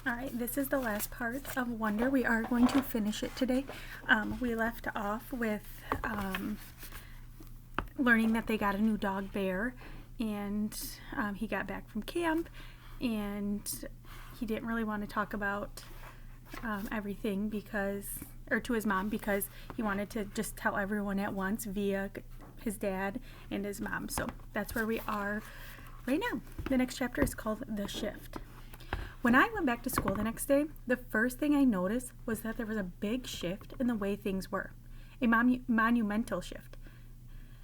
All right, this is the last part of Wonder. We are going to finish it today. We left off with learning that they got a new dog, Bear, and he got back from camp, and he didn't really want to talk about everything to his mom because he wanted to just tell everyone at once via his dad and his mom. So that's where we are right now. The next chapter is called The Shift. When I went back to school the next day, the first thing I noticed was that there was a big shift in the way things were. A monumental shift.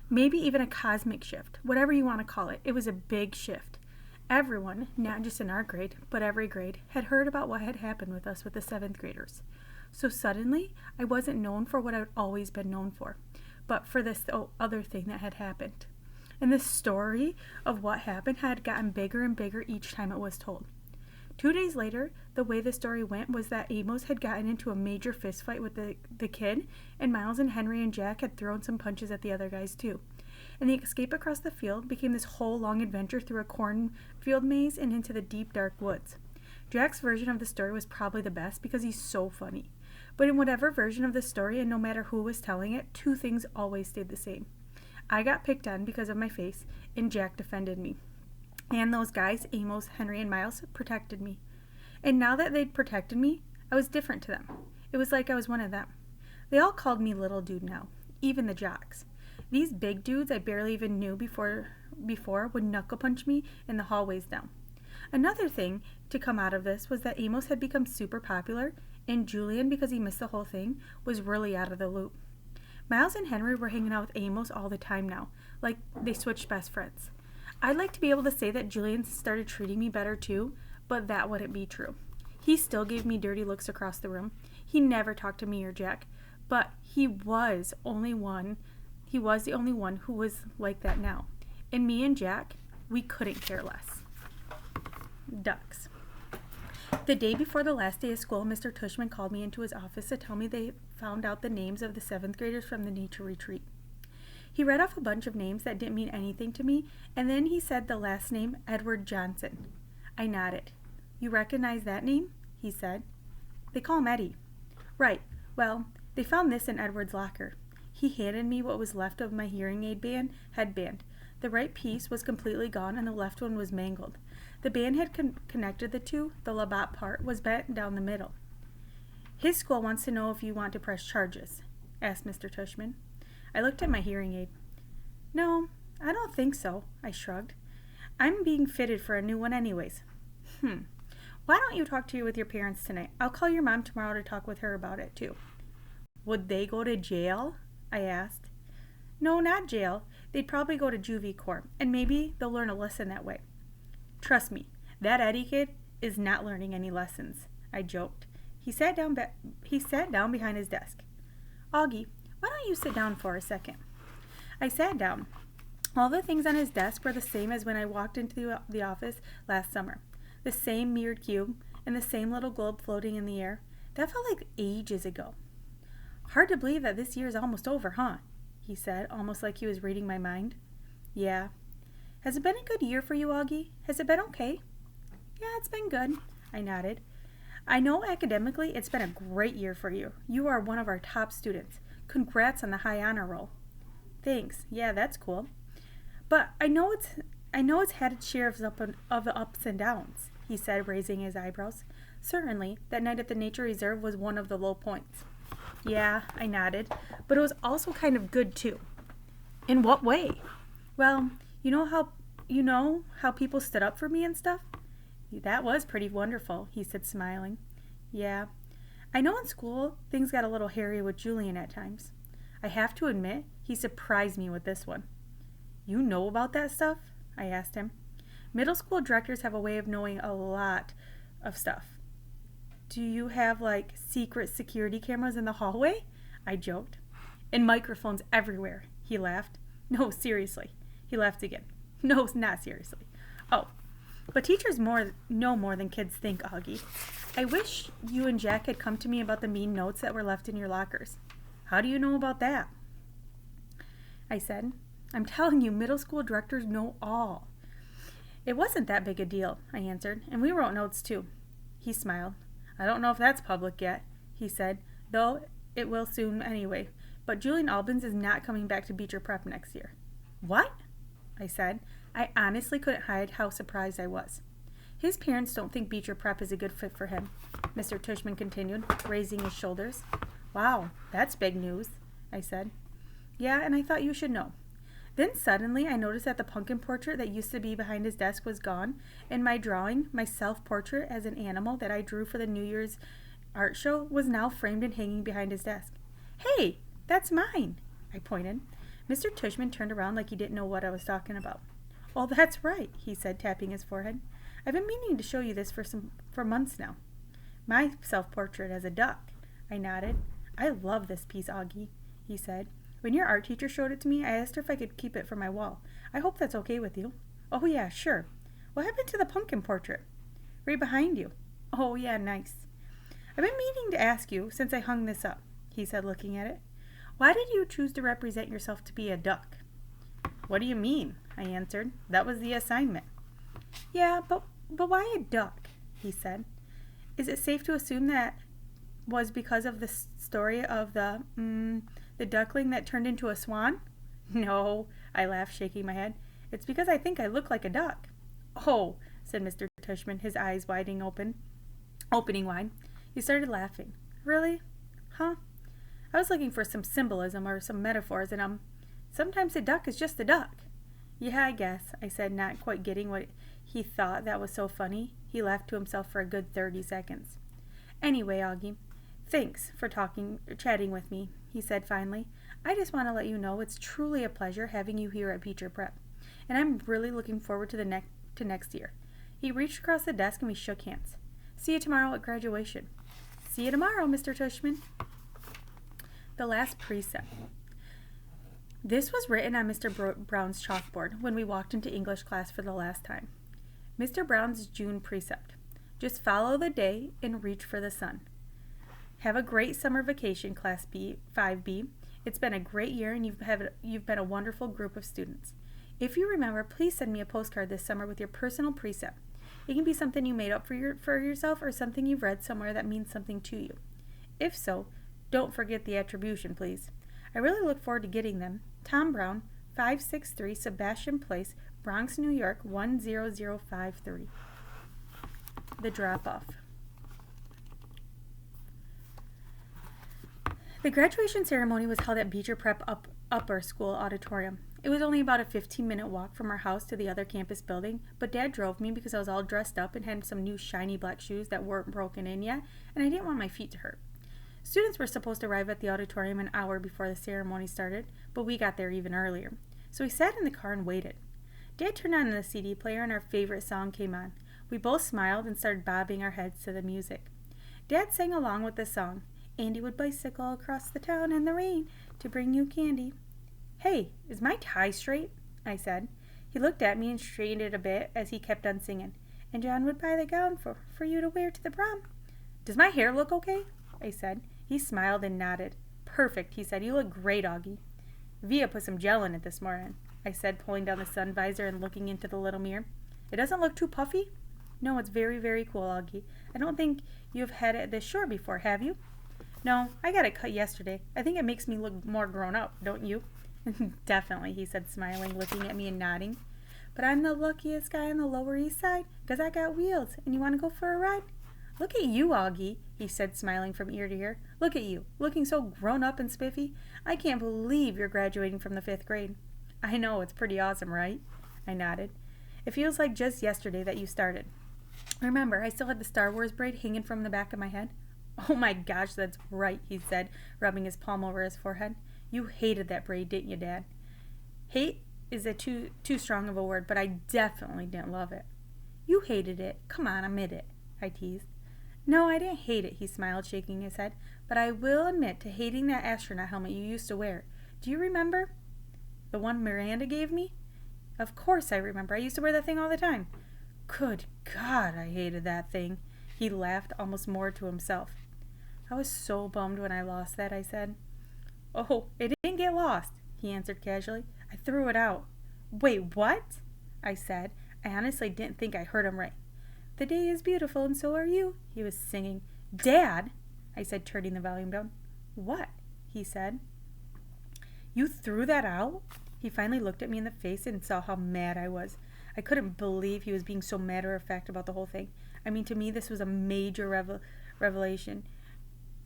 Maybe even a cosmic shift. Whatever you want to call it. It was a big shift. Everyone, not just in our grade, but every grade, had heard about what had happened with us with the 7th graders. So suddenly, I wasn't known for what I'd always been known for, but for this other thing that had happened. And this story of what happened had gotten bigger and bigger each time it was told. 2 days later, the way the story went was that Amos had gotten into a major fist fight with the kid, and Miles and Henry and Jack had thrown some punches at the other guys too. And the escape across the field became this whole long adventure through a cornfield maze and into the deep, dark woods. Jack's version of the story was probably the best because he's so funny. But in whatever version of the story, and no matter who was telling it, 2 things always stayed the same. I got picked on because of my face, and Jack defended me. And those guys, Amos, Henry, and Miles, protected me. And now that they'd protected me, I was different to them. It was like I was one of them. They all called me little dude now, even the jocks. These big dudes I barely even knew before would knuckle punch me in the hallways now. Another thing to come out of this was that Amos had become super popular, and Julian, because he missed the whole thing, was really out of the loop. Miles and Henry were hanging out with Amos all the time now, like they switched best friends. I'd like to be able to say that Julian started treating me better too, but that wouldn't be true. He still gave me dirty looks across the room. He never talked to me or Jack, but he was the only one who was like that now. And me and Jack, we couldn't care less. Ducks. The day before the last day of school, Mr. Tushman called me into his office to tell me they found out the names of the 7th graders from the nature retreat. He read off a bunch of names that didn't mean anything to me, and then he said the last name, Edward Johnson. I nodded. You recognize that name? He said. They call him Eddie. Right. Well, they found this in Edward's locker. He handed me what was left of my hearing aid headband. The right piece was completely gone and the left one was mangled. The band had connected the two. The labat part was bent down the middle. His school wants to know if you want to press charges, asked Mr. Tushman. I looked at my hearing aid. No, I don't think so, I shrugged. I'm being fitted for a new one anyways. Why don't you talk with your parents tonight? I'll call your mom tomorrow to talk with her about it too. Would they go to jail? I asked. No, not jail. They'd probably go to juvie court, and maybe they'll learn a lesson that way. Trust me, that Eddie kid is not learning any lessons, I joked. He sat down behind his desk. Augie, why don't you sit down for a second? I sat down. All the things on his desk were the same as when I walked into the office last summer. The same mirrored cube and the same little globe floating in the air. That felt like ages ago. Hard to believe that this year is almost over, huh? He said, almost like he was reading my mind. Yeah. Has it been a good year for you, Augie? Has it been okay? Yeah, it's been good, I nodded. I know academically it's been a great year for you. You are one of our top students. Congrats on the high honor roll. Thanks. Yeah, that's cool. But I know it's had its share of the ups and downs, he said, raising his eyebrows. Certainly, that night at the nature reserve was one of the low points. Yeah, I nodded, but it was also kind of good too. In what way? Well, you know how people stood up for me and stuff? That was pretty wonderful, he said, smiling. Yeah. I know in school things got a little hairy with Julian at times. I have to admit, he surprised me with this one. You know about that stuff? I asked him. Middle school directors have a way of knowing a lot of stuff. Do you have, secret security cameras in the hallway? I joked. And microphones everywhere, he laughed. No, seriously. He laughed again. No, not seriously. Oh, but teachers know more than kids think, Augie. I wish you and Jack had come to me about the mean notes that were left in your lockers. How do you know about that? I said. I'm telling you, middle school directors know all. It wasn't that big a deal, I answered, and we wrote notes too. He smiled. I don't know if that's public yet, he said, though it will soon anyway. But Julian Albans is not coming back to Beecher Prep next year. What? I said. I honestly couldn't hide how surprised I was. His parents don't think Beecher Prep is a good fit for him, Mr. Tushman continued, raising his shoulders. Wow, that's big news, I said. Yeah, and I thought you should know. Then suddenly I noticed that the pumpkin portrait that used to be behind his desk was gone, and my drawing, my self-portrait as an animal that I drew for the New Year's art show, was now framed and hanging behind his desk. Hey, that's mine, I pointed. Mr. Tushman turned around like he didn't know what I was talking about. Oh, that's right, he said, tapping his forehead. I've been meaning to show you this for months now. My self-portrait as a duck, I nodded. I love this piece, Augie, he said. When your art teacher showed it to me, I asked her if I could keep it for my wall. I hope that's okay with you. Oh, yeah, sure. What happened to the pumpkin portrait? Right behind you. Oh, yeah, nice. I've been meaning to ask you since I hung this up, he said, looking at it. Why did you choose to represent yourself to be a duck? What do you mean? I answered. That was the assignment. Yeah, but why a duck? He said. Is it safe to assume that was because of the story of the duckling that turned into a swan? No, I laughed, shaking my head. It's because I think I look like a duck. Oh, said Mr. Tushman, his eyes opening wide. He started laughing. Really? Huh? I was looking for some symbolism or some metaphors, and sometimes a duck is just a duck. Yeah, I guess, I said, not quite getting what he thought that was so funny. He laughed to himself for a good 30 seconds. Anyway, Augie, thanks for chatting with me, he said finally. I just want to let you know it's truly a pleasure having you here at Beecher Prep, and I'm really looking forward to next year. He reached across the desk and we shook hands. See you tomorrow at graduation. See you tomorrow, Mr. Tushman. The last precept. This was written on Mr. Brown's chalkboard when we walked into English class for the last time. Mr. Brown's June precept. Just follow the day and reach for the sun. Have a great summer vacation, Class B, 5B. It's been a great year and you've been a wonderful group of students. If you remember, please send me a postcard this summer with your personal precept. It can be something you made up for yourself or something you've read somewhere that means something to you. If so, don't forget the attribution, please. I really look forward to getting them. Tom Brown, 563 Sebastian Place, Bronx, New York, 10053. The drop-off. The graduation ceremony was held at Beecher Prep Upper School Auditorium. It was only about a 15-minute walk from our house to the other campus building, but Dad drove me because I was all dressed up and had some new shiny black shoes that weren't broken in yet, and I didn't want my feet to hurt. Students were supposed to arrive at the auditorium an hour before the ceremony started, but we got there even earlier. So we sat in the car and waited. Dad turned on the CD player and our favorite song came on. We both smiled and started bobbing our heads to the music. Dad sang along with the song. Andy would bicycle across the town in the rain to bring you candy. Hey, is my tie straight? I said. He looked at me and straightened it a bit as he kept on singing. And John would buy the gown for you to wear to the prom. Does my hair look okay? I said. He smiled and nodded. Perfect, he said. You look great, Augie. Via put some gel in it this morning, I said, pulling down the sun visor and looking into the little mirror. It doesn't look too puffy? No, it's very, very cool, Augie. I don't think you've had it this short before, have you? No, I got it cut yesterday. I think it makes me look more grown up, don't you? Definitely, he said, smiling, looking at me and nodding. But I'm the luckiest guy on the Lower East Side, 'cause I got wheels, and you want to go for a ride? Look at you, Augie, he said, smiling from ear to ear. Look at you, looking so grown up and spiffy. I can't believe you're graduating from the 5th grade. I know, it's pretty awesome, right? I nodded. It feels like just yesterday that you started. Remember, I still had the Star Wars braid hanging from the back of my head? Oh my gosh, that's right, he said, rubbing his palm over his forehead. You hated that braid, didn't you, Dad? Hate is too strong of a word, but I definitely didn't love it. You hated it. Come on, admit it, I teased. No, I didn't hate it, he smiled, shaking his head, but I will admit to hating that astronaut helmet you used to wear. Do you remember? The one Miranda gave me? Of course I remember. I used to wear that thing all the time. Good God, I hated that thing. He laughed, almost more to himself. I was so bummed when I lost that, I said. Oh, it didn't get lost, he answered casually. I threw it out. Wait, what? I said. I honestly didn't think I heard him right. The day is beautiful and so are you, he was singing. Dad, I said, turning the volume down. What? He said. You threw that out? He finally looked at me in the face and saw how mad I was. I couldn't believe he was being so matter-of-fact about the whole thing. I mean, to me, this was a major revelation,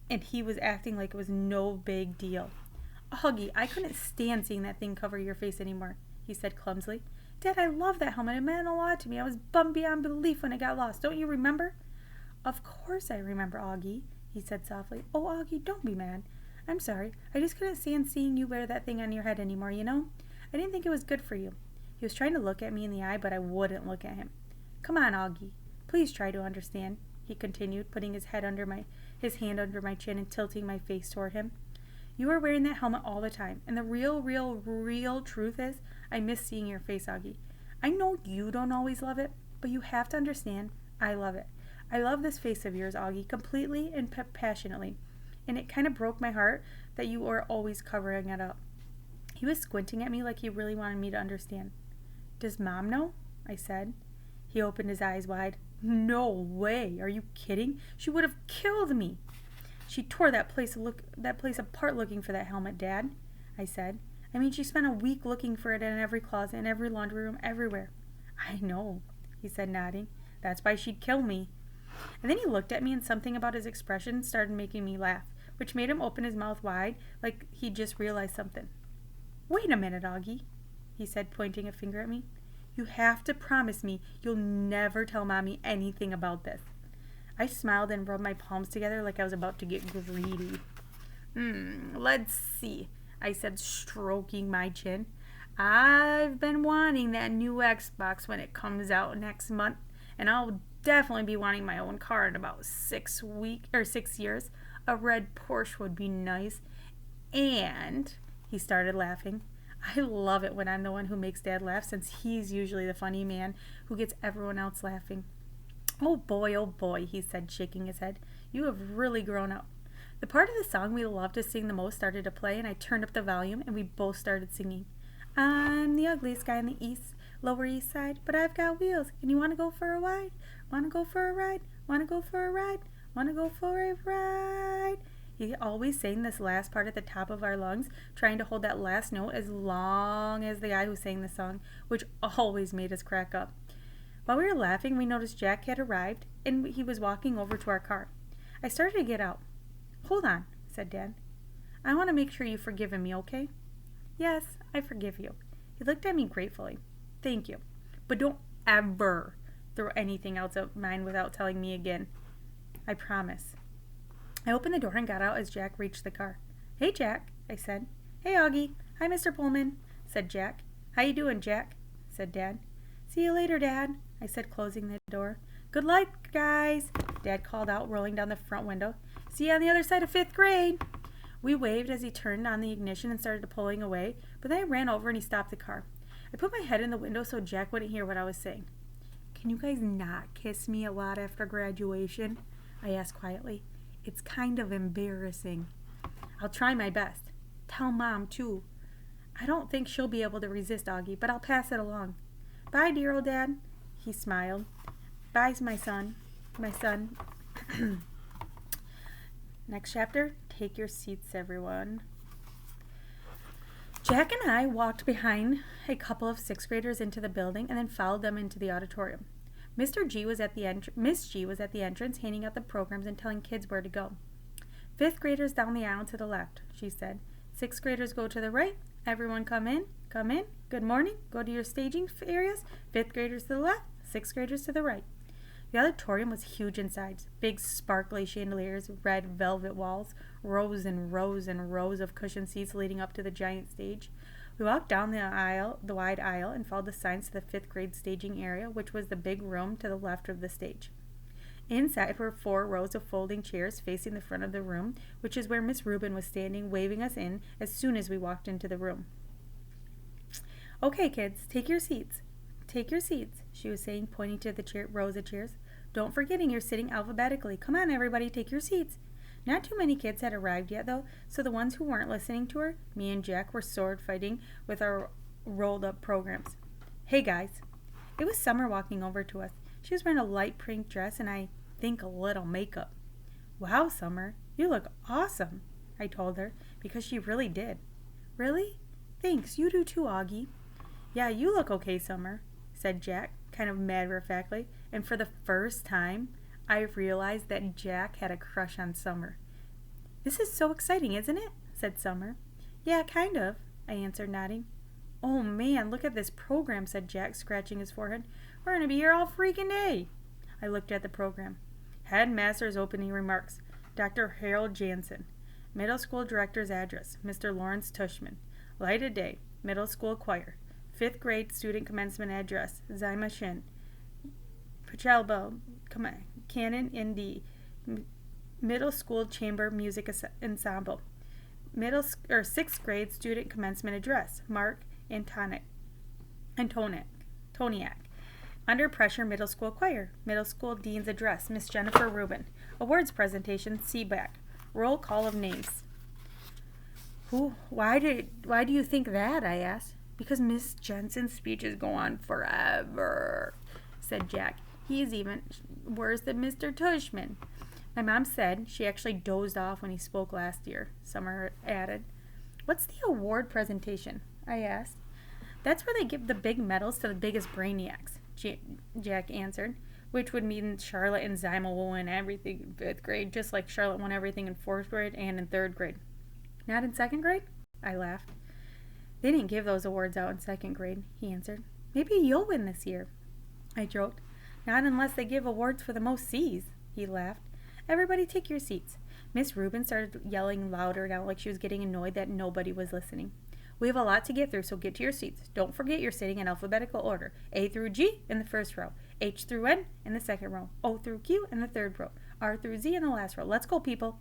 and he was acting like it was no big deal. Augie, I couldn't stand seeing that thing cover your face anymore, he said clumsily. Dad, I love that helmet. It meant a lot to me. I was bummed beyond belief when it got lost. Don't you remember? Of course I remember, Augie, he said softly. Oh, Augie, don't be mad. I'm sorry. I just couldn't stand seeing you wear that thing on your head anymore, you know? I didn't think it was good for you. He was trying to look at me in the eye, but I wouldn't look at him. Come on, Augie. Please try to understand, he continued, putting his hand under my chin and tilting my face toward him. You are wearing that helmet all the time, and the real truth is, I miss seeing your face, Augie. I know you don't always love it, but you have to understand, I love it. I love this face of yours, Augie, completely and passionately, and it kind of broke my heart that you were always covering it up. He was squinting at me like he really wanted me to understand. Does Mom know? I said. He opened his eyes wide. No way. Are you kidding? She would have killed me. She tore that place apart looking for that helmet, Dad, I said. I mean, she spent a week looking for it in every closet, in every laundry room, everywhere. I know, he said, nodding. That's why she'd kill me. And then he looked at me, and something about his expression started making me laugh, which made him open his mouth wide like he'd just realized something. Wait a minute, Augie, he said, pointing a finger at me. You have to promise me you'll never tell Mommy anything about this. I smiled and rubbed my palms together like I was about to get greedy. Let's see, I said, stroking my chin. I've been wanting that new Xbox when it comes out next month, and I'll definitely be wanting my own car in about 6 years. A red Porsche would be nice. And, he started laughing. I love it when I'm the one who makes Dad laugh, since he's usually the funny man who gets everyone else laughing. Oh boy, he said, shaking his head. You have really grown up. The part of the song we love to sing the most started to play, and I turned up the volume, and we both started singing. I'm the ugliest guy in the Lower East Side, but I've got wheels, and you want to go for a ride? Want to go for a ride? Want to go for a ride? Want to go for a ride? He always sang this last part at the top of our lungs, trying to hold that last note as long as the guy who sang the song, which always made us crack up. While we were laughing, we noticed Jack had arrived, and he was walking over to our car. I started to get out. Hold on, said Dad. I want to make sure you've forgiven me, okay? Yes, I forgive you. He looked at me gratefully. Thank you. But don't ever throw anything else out of mine without telling me again. I promise. I opened the door and got out as Jack reached the car. Hey, Jack, I said. Hey, Augie. Hi, Mr. Pullman, said Jack. How you doing, Jack? Said Dad. See you later, Dad, I said, closing the door. Good luck, guys, Dad called out, rolling down the front window. See you on the other side of 5th grade. We waved as he turned on the ignition and started pulling away, but then I ran over and he stopped the car. I put my head in the window so Jack wouldn't hear what I was saying. Can you guys not kiss me a lot after graduation? I asked quietly. It's kind of embarrassing. I'll try my best. Tell Mom, too. I don't think she'll be able to resist, Augie, but I'll pass it along. Bye, dear old Dad. He smiled. Bye, my son. My son. Next chapter, take your seats, everyone. Jack and I walked behind a couple of 6th graders into the building and then followed them into the auditorium. Miss G was at the entrance, handing out the programs and telling kids where to go. 5th graders down the aisle to the left, she said. 6th graders go to the right. Everyone come in. Come in. Good morning. Go to your staging areas. 5th graders to the left. 6th graders to the right. The auditorium was huge inside. Big sparkly chandeliers, red velvet walls, rows and rows and rows of cushioned seats leading up to the giant stage. We walked down the wide aisle, and followed the signs to the 5th grade staging area, which was the big room to the left of the stage. Inside were 4 rows of folding chairs facing the front of the room, which is where Miss Rubin was standing, waving us in as soon as we walked into the room. Okay, kids, take your seats. Take your seats, she was saying, pointing to the rows of chairs. Don't forgetting you're sitting alphabetically. Come on, everybody, take your seats. Not too many kids had arrived yet, though, so the ones who weren't listening to her, me and Jack, were sword fighting with our rolled-up programs. Hey, guys. It was Summer walking over to us. She was wearing a light pink dress and I think a little makeup. Wow, Summer, you look awesome, I told her, because she really did. Really? Thanks, you do too, Augie. Yeah, you look okay, Summer, said Jack, kind of matter-of-factly, and for the first time, I realized that Jack had a crush on Summer. This is so exciting, isn't it? Said Summer. Yeah, kind of, I answered, nodding. Oh man, look at this program, said Jack, scratching his forehead. We're going to be here all freaking day. I looked at the program. Headmaster's opening remarks. Dr. Harold Jansen. Middle school director's address. Mr. Lawrence Tushman. Light of day. Middle school choir. 5th grade student commencement address. Zyma Shin. Pachelbel. Canon in the middle school chamber music ensemble. 6th grade student commencement address. Mark Antoniak. Under pressure middle school choir. Middle school dean's address. Miss Jennifer Rubin. Awards presentation. CBAC. Roll call of names. Why do you think that? I asked. Because Miss Jensen's speeches go on forever, said Jack. He's even worse than Mr. Tushman. My mom said she actually dozed off when he spoke last year, Summer added. What's the award presentation? I asked. That's where they give the big medals to the biggest brainiacs, Jack answered, which would mean Charlotte and Zyma will win everything in 5th grade, just like Charlotte won everything in 4th grade and in 3rd grade. Not in 2nd grade? I laughed. They didn't give those awards out in 2nd grade, he answered. Maybe you'll win this year, I joked. Not unless they give awards for the most C's, he laughed. Everybody take your seats. Miss Rubin started yelling louder now, like she was getting annoyed that nobody was listening. We have a lot to get through, so get to your seats. Don't forget you're sitting in alphabetical order. A through G in the first row. H through N in the second row. O through Q in the third row. R through Z in the last row. Let's go, people.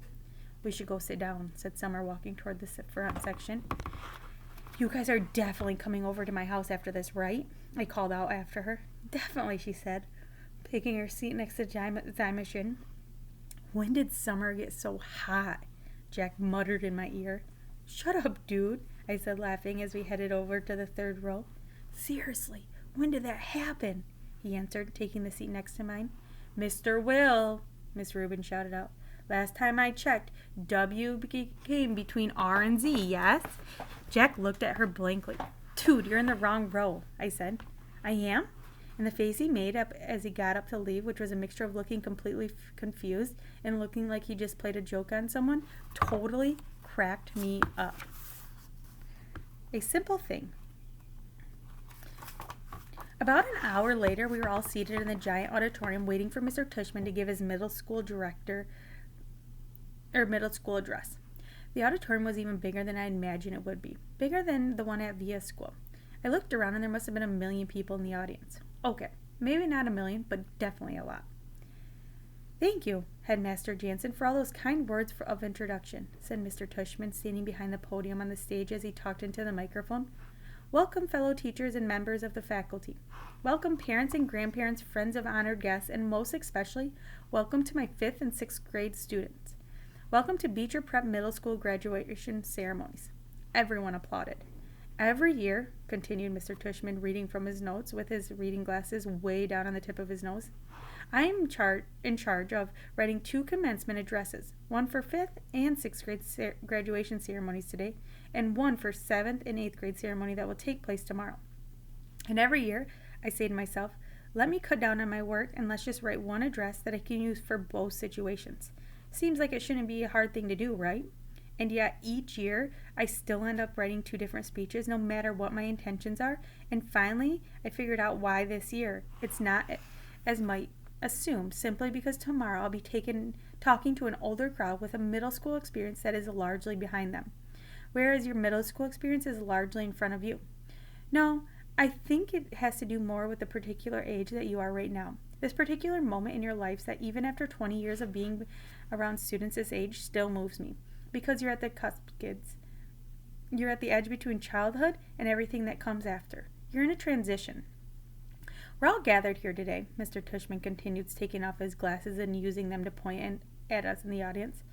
We should go sit down, said Summer, walking toward the front section. You guys are definitely coming over to my house after this, right? I called out after her. Definitely, she said, taking her seat next to Zyma Shin. When did summer get so hot? Jack muttered in my ear. Shut up, dude, I said, laughing as we headed over to the third row. Seriously, when did that happen? He answered, taking the seat next to mine. Mr. Will, Miss Rubin shouted out. Last time I checked, W came between R and Z, yes? Jack looked at her blankly. Dude, you're in the wrong row, I said. I am? And the face he made up as he got up to leave, which was a mixture of looking completely confused and looking like he just played a joke on someone, totally cracked me up. A simple thing. About an hour later, we were all seated in the giant auditorium waiting for Mr. Tushman to give his middle school address. The auditorium was even bigger than I imagined it would be, bigger than the one at Via School. I looked around and there must have been 1 million people in the audience. Okay, maybe not 1 million, but definitely a lot. Thank you, Headmaster Jansen, for all those kind words of introduction, said Mr. Tushman, standing behind the podium on the stage as he talked into the microphone. Welcome, fellow teachers and members of the faculty. Welcome, parents and grandparents, friends of honored guests, and most especially, welcome to my 5th and 6th grade students. Welcome to Beecher Prep Middle School graduation ceremonies. Everyone applauded. Every year, continued Mr. Tushman, reading from his notes with his reading glasses way down on the tip of his nose, I am in charge of writing 2 commencement addresses, one for 5th and 6th grade graduation ceremonies today, and one for 7th and 8th grade ceremony that will take place tomorrow. And every year, I say to myself, let me cut down on my work and let's just write one address that I can use for both situations. Seems like it shouldn't be a hard thing to do, right? And yet each year, I still end up writing 2 different speeches, no matter what my intentions are. And finally, I figured out why this year it's not as might assume, simply because tomorrow I'll be talking to an older crowd with a middle school experience that is largely behind them, whereas your middle school experience is largely in front of you. No, I think it has to do more with the particular age that you are right now. This particular moment in your lives that even after 20 years of being around students this age still moves me. Because you're at the cusp, kids. You're at the edge between childhood and everything that comes after. You're in a transition. We're all gathered here today, Mr. Tushman continued, taking off his glasses and using them to point at us in the audience.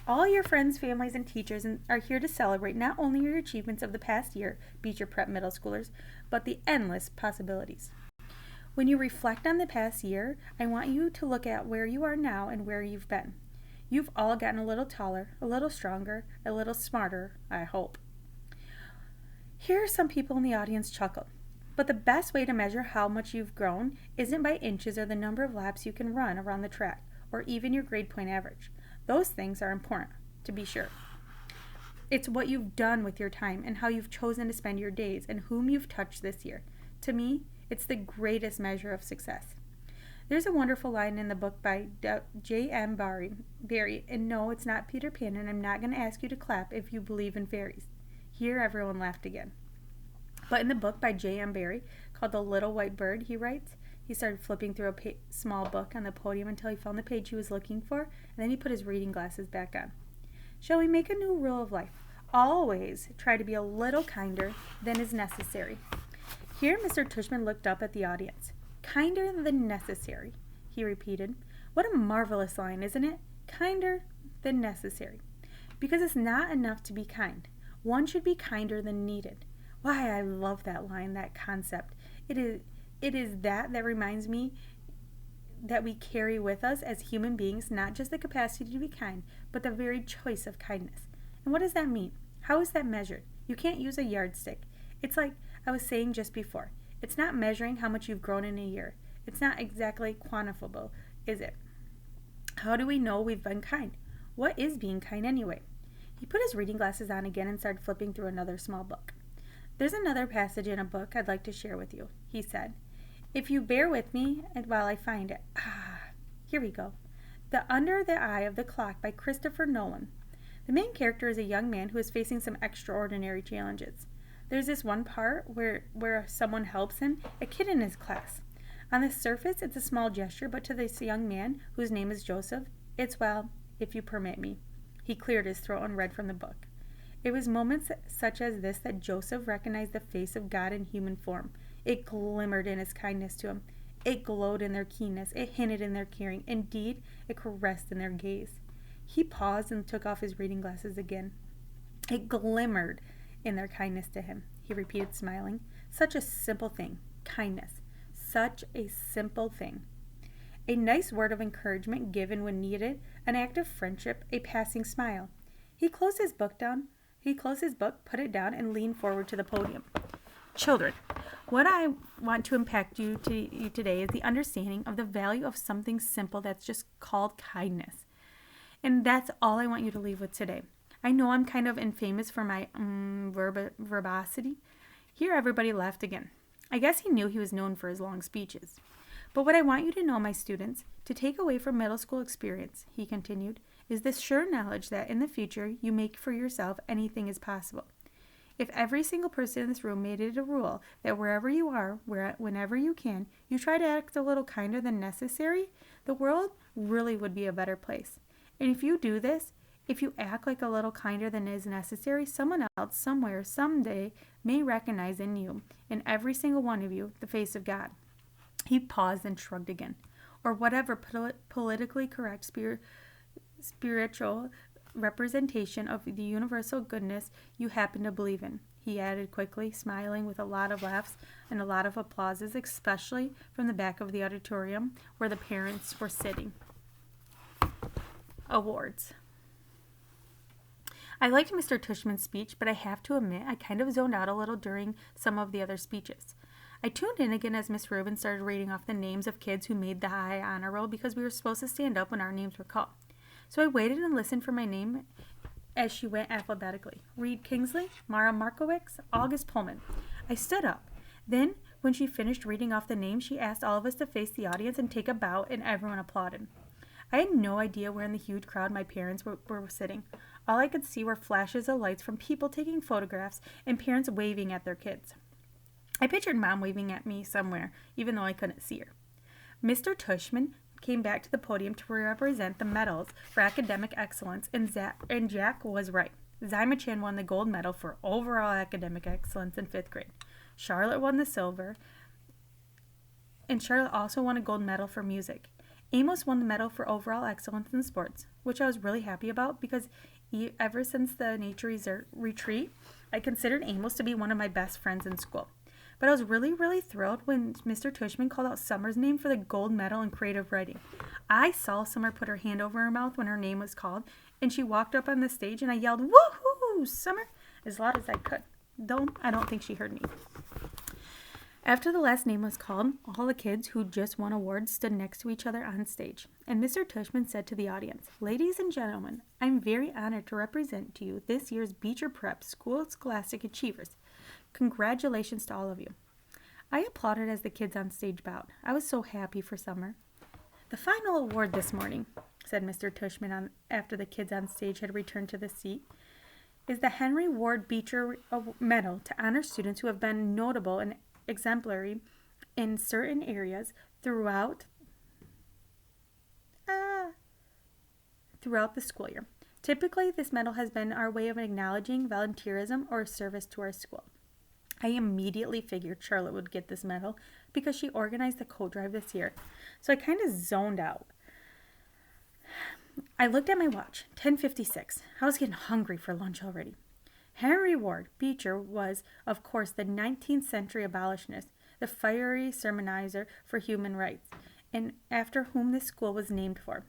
All your friends, families, and teachers are here to celebrate not only your achievements of the past year, Beecher Prep middle schoolers, but the endless possibilities. When you reflect on the past year, I want you to look at where you are now and where you've been. You've all gotten a little taller, a little stronger, a little smarter, I hope. Here are some people in the audience chuckle. But the best way to measure how much you've grown isn't by inches or the number of laps you can run around the track, or even your grade point average. Those things are important, to be sure. It's what you've done with your time and how you've chosen to spend your days and whom you've touched this year. To me, it's the greatest measure of success. There's a wonderful line in the book by J.M. Barrie, and no, it's not Peter Pan, and I'm not going to ask you to clap if you believe in fairies. Here, everyone laughed again. But in the book by J.M. Barrie, called The Little White Bird, he writes, he started flipping through a small book on the podium until he found the page he was looking for, and then he put his reading glasses back on. Shall we make a new rule of life? Always try to be a little kinder than is necessary. Here, Mr. Tushman looked up at the audience. Kinder than necessary, he repeated. What a marvelous line, isn't it? Kinder than necessary. Because it's not enough to be kind. One should be kinder than needed. Why, I love that line, that concept. It is that reminds me that we carry with us as human beings not just the capacity to be kind, but the very choice of kindness. And what does that mean? How is that measured? You can't use a yardstick. It's like I was saying just before. It's not measuring how much you've grown in a year. It's not exactly quantifiable, is it? How do we know we've been kind? What is being kind anyway? He put his reading glasses on again and started flipping through another small book. There's another passage in a book I'd like to share with you, he said. If you bear with me while I find it. Here we go. The Under the Eye of the Clock by Christopher Nolan. The main character is a young man who is facing some extraordinary challenges. There's this one part where someone helps him, a kid in his class. On the surface, it's a small gesture, but to this young man, whose name is Joseph, it's, well, if you permit me. He cleared his throat and read from the book. It was moments such as this that Joseph recognized the face of God in human form. It glimmered in his kindness to him. It glowed in their keenness. It hinted in their caring. Indeed, it caressed in their gaze. He paused and took off his reading glasses again. It glimmered in their kindness to him, he repeated, smiling. Such a simple thing, kindness. Such a simple thing. A nice word of encouragement given when needed, an act of friendship, a passing smile. He closed his book, put it down, and leaned forward to the podium. Children, what I want to impact you today is the understanding of the value of something simple that's just called kindness. And that's all I want you to leave with today. I know I'm kind of infamous for my verbosity. Here everybody laughed again. I guess he knew he was known for his long speeches. But what I want you to know, my students, to take away from middle school experience, he continued, is this sure knowledge that in the future you make for yourself anything is possible. If every single person in this room made it a rule that wherever you are, whenever you can, you try to act a little kinder than necessary, the world really would be a better place. And if you do this, if you act like a little kinder than is necessary, someone else, somewhere, someday may recognize in you, in every single one of you, the face of God. He paused and shrugged again. Or whatever politically correct spiritual representation of the universal goodness you happen to believe in, he added quickly, smiling with a lot of laughs and a lot of applauses, especially from the back of the auditorium where the parents were sitting. Awards. I liked Mr. Tushman's speech, but I have to admit I kind of zoned out a little during some of the other speeches. I tuned in again as Miss Rubin started reading off the names of kids who made the high honor roll because we were supposed to stand up when our names were called. So I waited and listened for my name as she went alphabetically. Reed Kingsley, Mara Markowicz, August Pullman. I stood up. Then, when she finished reading off the names, she asked all of us to face the audience and take a bow, and everyone applauded. I had no idea where in the huge crowd my parents were sitting. All I could see were flashes of lights from people taking photographs and parents waving at their kids. I pictured Mom waving at me somewhere, even though I couldn't see her. Mr. Tushman came back to the podium to represent the medals for academic excellence, and Jack was right. Zyma-chan won the gold medal for overall academic excellence in 5th grade. Charlotte won the silver, and Charlotte also won a gold medal for music. Amos won the medal for overall excellence in sports, which I was really happy about because ever since the nature retreat, I considered Amos to be one of my best friends in school. But I was really, really thrilled when Mr. Tushman called out Summer's name for the gold medal in creative writing. I saw Summer put her hand over her mouth when her name was called, and she walked up on the stage, and I yelled, "Woohoo, Summer!" as loud as I could, though I don't think she heard me. After the last name was called, all the kids who just won awards stood next to each other on stage, and Mr. Tushman said to the audience, "Ladies and gentlemen, I'm very honored to represent to you this year's Beecher Prep School Scholastic Achievers. Congratulations to all of you." I applauded as the kids on stage bowed. I was so happy for Summer. "The final award this morning," said Mr. Tushman after the kids on stage had returned to the seat, "is the Henry Ward Beecher Medal to honor students who have been notable and exemplary in certain areas throughout the school year. Typically, this medal has been our way of acknowledging volunteerism or service to our school." I immediately figured Charlotte would get this medal because she organized the coat drive this year, so I kind of zoned out. I looked at my watch, 10:56. I was getting hungry for lunch already. Henry Ward Beecher was, of course, the 19th century abolitionist, the fiery sermonizer for human rights, and after whom this school was named from.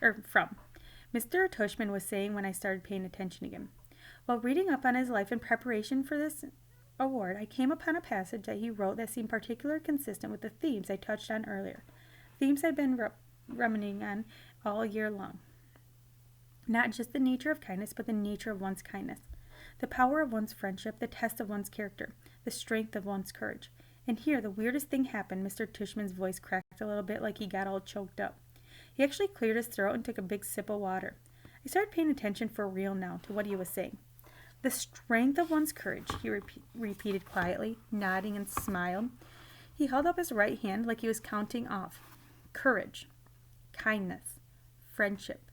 Mr. Tushman was saying when I started paying attention again. While reading up on his life in preparation for this award, I came upon a passage that he wrote that seemed particularly consistent with the themes I touched on earlier, themes I've been ruminating on all year long. Not just the nature of kindness, but the nature of one's kindness. The power of one's friendship, the test of one's character, the strength of one's courage. And here, the weirdest thing happened. Mr. Tushman's voice cracked a little bit like he got all choked up. He actually cleared his throat and took a big sip of water. I started paying attention for real now to what he was saying. "The strength of one's courage," he repeated quietly, nodding and smiled. He held up his right hand like he was counting off. Courage, kindness, friendship,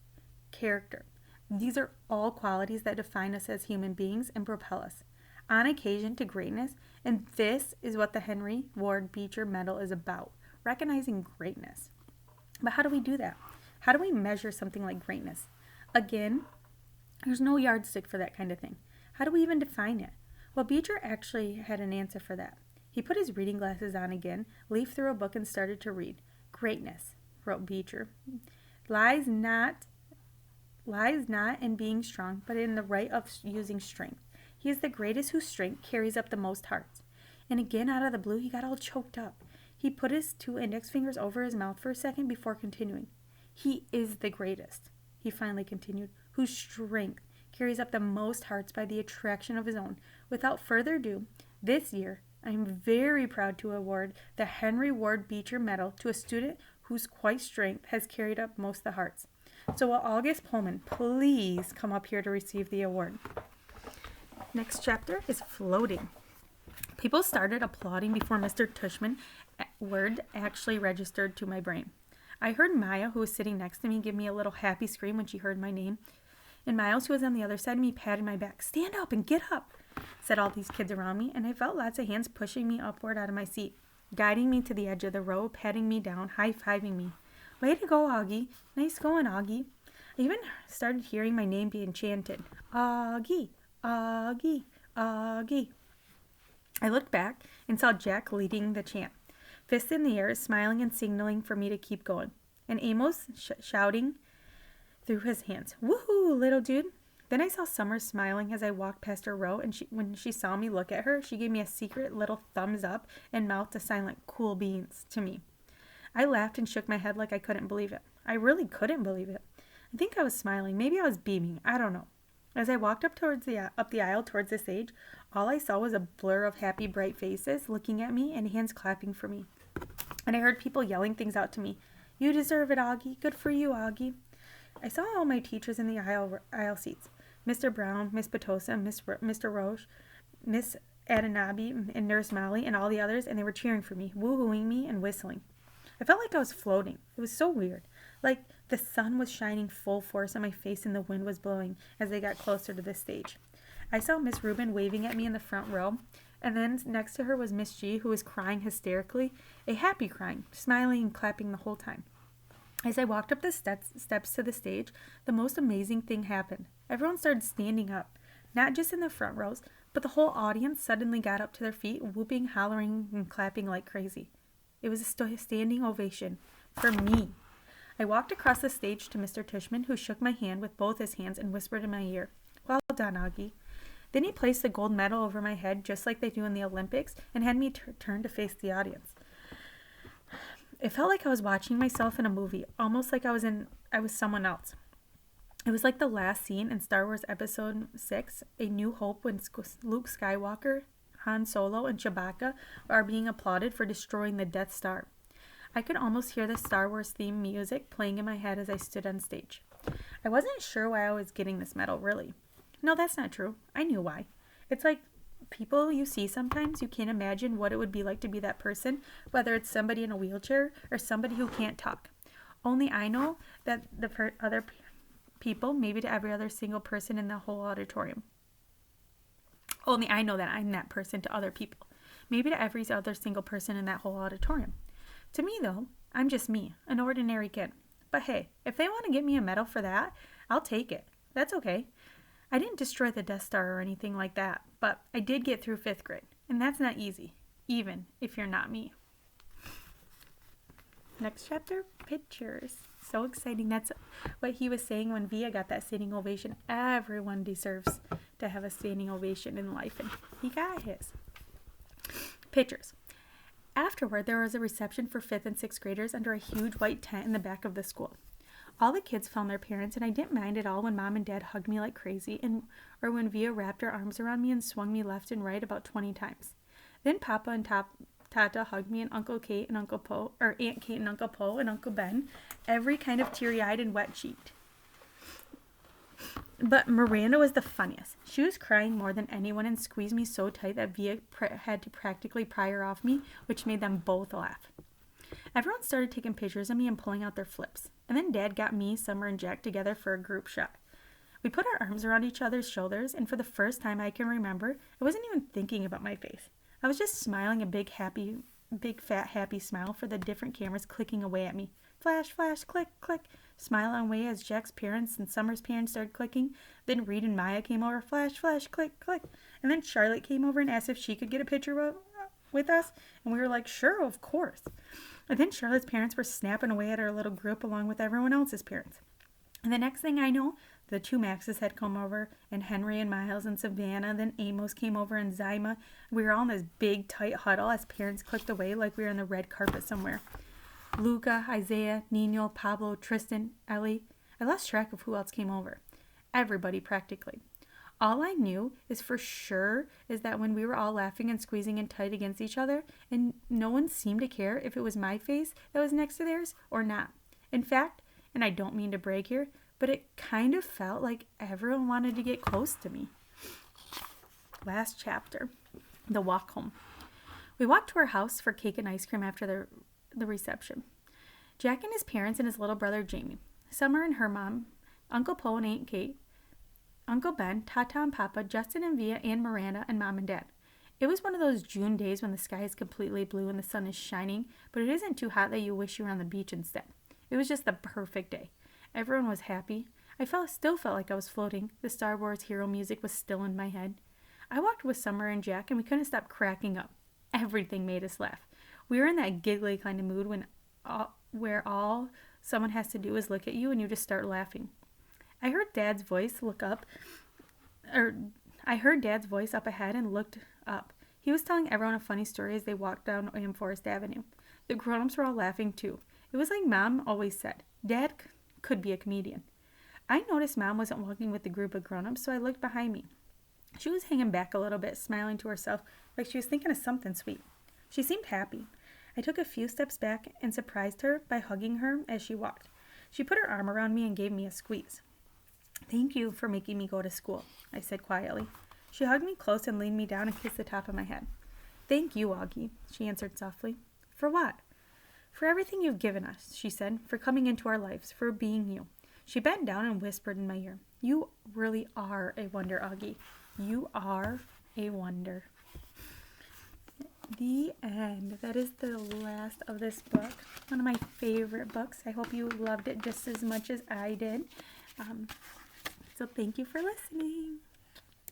character. These are all qualities that define us as human beings and propel us, on occasion, to greatness, and this is what the Henry Ward Beecher Medal is about, recognizing greatness. But how do we do that? How do we measure something like greatness? Again, there's no yardstick for that kind of thing. How do we even define it? Well, Beecher actually had an answer for that. He put his reading glasses on again, leafed through a book, and started to read. "Greatness," wrote Beecher, lies not in being strong, but in the right of using strength. He is the greatest whose strength carries up the most hearts. And again, out of the blue, he got all choked up. He put his 2 index fingers over his mouth for a second before continuing. "He is the greatest," he finally continued, "whose strength carries up the most hearts by the attraction of his own. Without further ado, this year, I am very proud to award the Henry Ward Beecher Medal to a student whose quiet strength has carried up most of the hearts. So will August Pullman please come up here to receive the award?" Next chapter is floating. People started applauding before Mr. Tushman's word actually registered to my brain. I heard Maya, who was sitting next to me, give me a little happy scream when she heard my name. And Miles, who was on the other side of me, patted my back. "Stand up and get up," said all these kids around me, and I felt lots of hands pushing me upward out of my seat, guiding me to the edge of the row, patting me down, high-fiving me. "Way to go, Augie. Nice going, Augie." I even started hearing my name being chanted. "Augie, Augie, Augie." I looked back and saw Jack leading the chant, fists in the air, smiling and signaling for me to keep going, and Amos shouting through his hands, "Woohoo, little dude." Then I saw Summer smiling as I walked past her row, and when she saw me look at her, she gave me a secret little thumbs up and mouthed a silent "cool beans" to me. I laughed and shook my head like I couldn't believe it. I really couldn't believe it. I think I was smiling. Maybe I was beaming. I don't know. As I walked up the aisle towards the stage, all I saw was a blur of happy, bright faces looking at me and hands clapping for me. And I heard people yelling things out to me. "You deserve it, Augie. Good for you, Augie." I saw all my teachers in the aisle seats. Mr. Brown, Miss Batosa, Mr. Roche, Miss Adanabi, and Nurse Molly, and all the others, and they were cheering for me, woo-hooing me, and whistling. I felt like I was floating. It was so weird. Like the sun was shining full force on my face and the wind was blowing as they got closer to the stage. I saw Miss Rubin waving at me in the front row, and then next to her was Miss G, who was crying hysterically, a happy crying, smiling and clapping the whole time. As I walked up the steps to the stage, the most amazing thing happened. Everyone started standing up, not just in the front rows, But the whole audience suddenly got up to their feet, whooping, hollering, and clapping like crazy. It was a standing ovation for me. I walked across the stage to Mr. Tushman, who shook my hand with both his hands and whispered in my ear, "Well done, Augie." Then he placed the gold medal over my head, just like they do in the Olympics, and had me turn to face the audience. It felt like I was watching myself in a movie, almost like I was someone else. It was like the last scene in Star Wars Episode 6, A New Hope, when Luke Skywalker, Han Solo, and Chewbacca are being applauded for destroying the Death Star. I could almost hear the Star Wars theme music playing in my head as I stood on stage. I wasn't sure why I was getting this medal, really. No, that's not true. I knew why. It's like people you see sometimes, you can't imagine what it would be like to be that person, whether it's somebody in a wheelchair or somebody who can't talk. Only I know that the other people, maybe to every other single person in the whole auditorium. Only I know that I'm that person to other people, maybe to every other single person in that whole auditorium. To me, though, I'm just me, an ordinary kid. But hey, if they want to give me a medal for that, I'll take it. That's okay. I didn't destroy the Death Star or anything like that, but I did get through 5th grade, and that's not easy, even if you're not me. Next chapter, pictures. So exciting. That's what he was saying when Via got that standing ovation. Everyone deserves to have a standing ovation in life, and he got his. Pictures. Afterward, there was a reception for 5th and 6th graders under a huge white tent in the back of the school. All the kids found their parents, and I didn't mind at all when Mom and Dad hugged me like crazy, or when Via wrapped her arms around me and swung me left and right about 20 times. Then Papa and Tata hugged me, and Aunt Kate and Uncle Poe, and Uncle Ben, every kind of teary-eyed and wet-cheeked. But Miranda was the funniest. She was crying more than anyone and squeezed me so tight that Via had to practically pry her off me, which made them both laugh. Everyone started taking pictures of me and pulling out their flips. And then Dad got me, Summer, and Jack together for a group shot. We put our arms around each other's shoulders, and for the first time I can remember, I wasn't even thinking about my face. I was just smiling a big, fat, happy smile for the different cameras clicking away at me. Flash, flash, click, click. Smile away as Jack's parents and Summer's parents started clicking. Then Reed and Maya came over. Flash, flash, click, click. And then Charlotte came over and asked if she could get a picture with us. And we were like, sure, of course. And then Charlotte's parents were snapping away at our little group along with everyone else's parents. And the next thing I know, the two Maxes had come over, and Henry and Miles and Savannah. Then Amos came over and Zyma. We were all in this big, tight huddle as parents clicked away like we were on the red carpet somewhere. Luca, Isaiah, Nino, Pablo, Tristan, Ellie. I lost track of who else came over. Everybody, practically. All I knew is for sure is that when we were all laughing and squeezing in tight against each other, and no one seemed to care if it was my face that was next to theirs or not. In fact, and I don't mean to brag here, but it kind of felt like everyone wanted to get close to me. Last chapter, the walk home. We walked to our house for cake and ice cream after the reception. Jack and his parents and his little brother Jamie, Summer and her mom, Uncle Poe and Aunt Kate, Uncle Ben, Tata and Papa, Justin and Via, and Miranda, and Mom and Dad. It was one of those June days when the sky is completely blue and the sun is shining, but it isn't too hot that you wish you were on the beach instead. It was just the perfect day. Everyone was happy. I still felt like I was floating. The Star Wars hero music was still in my head. I walked with Summer and Jack, and we couldn't stop cracking up. Everything made us laugh. We were in that giggly kind of mood where all someone has to do is look at you and you just start laughing. I heard Dad's voice up ahead and looked up. He was telling everyone a funny story as they walked down Forest Avenue. The grown-ups were all laughing too. It was like Mom always said, Dad could be a comedian. I noticed Mom wasn't walking with the group of grown-ups, so I looked behind me. She was hanging back a little bit, smiling to herself like she was thinking of something sweet. She seemed happy. I took a few steps back and surprised her by hugging her as she walked. She put her arm around me and gave me a squeeze. Thank you for making me go to school, I said quietly. She hugged me close and leaned me down and kissed the top of my head. Thank you, Augie, she answered softly. For what? For everything you've given us, she said, for coming into our lives, for being you. She bent down and whispered in my ear, You really are a wonder, Augie. You are a wonder. The end. That is the last of this book. One of my favorite books. I hope you loved it just as much as I did. So thank you for listening.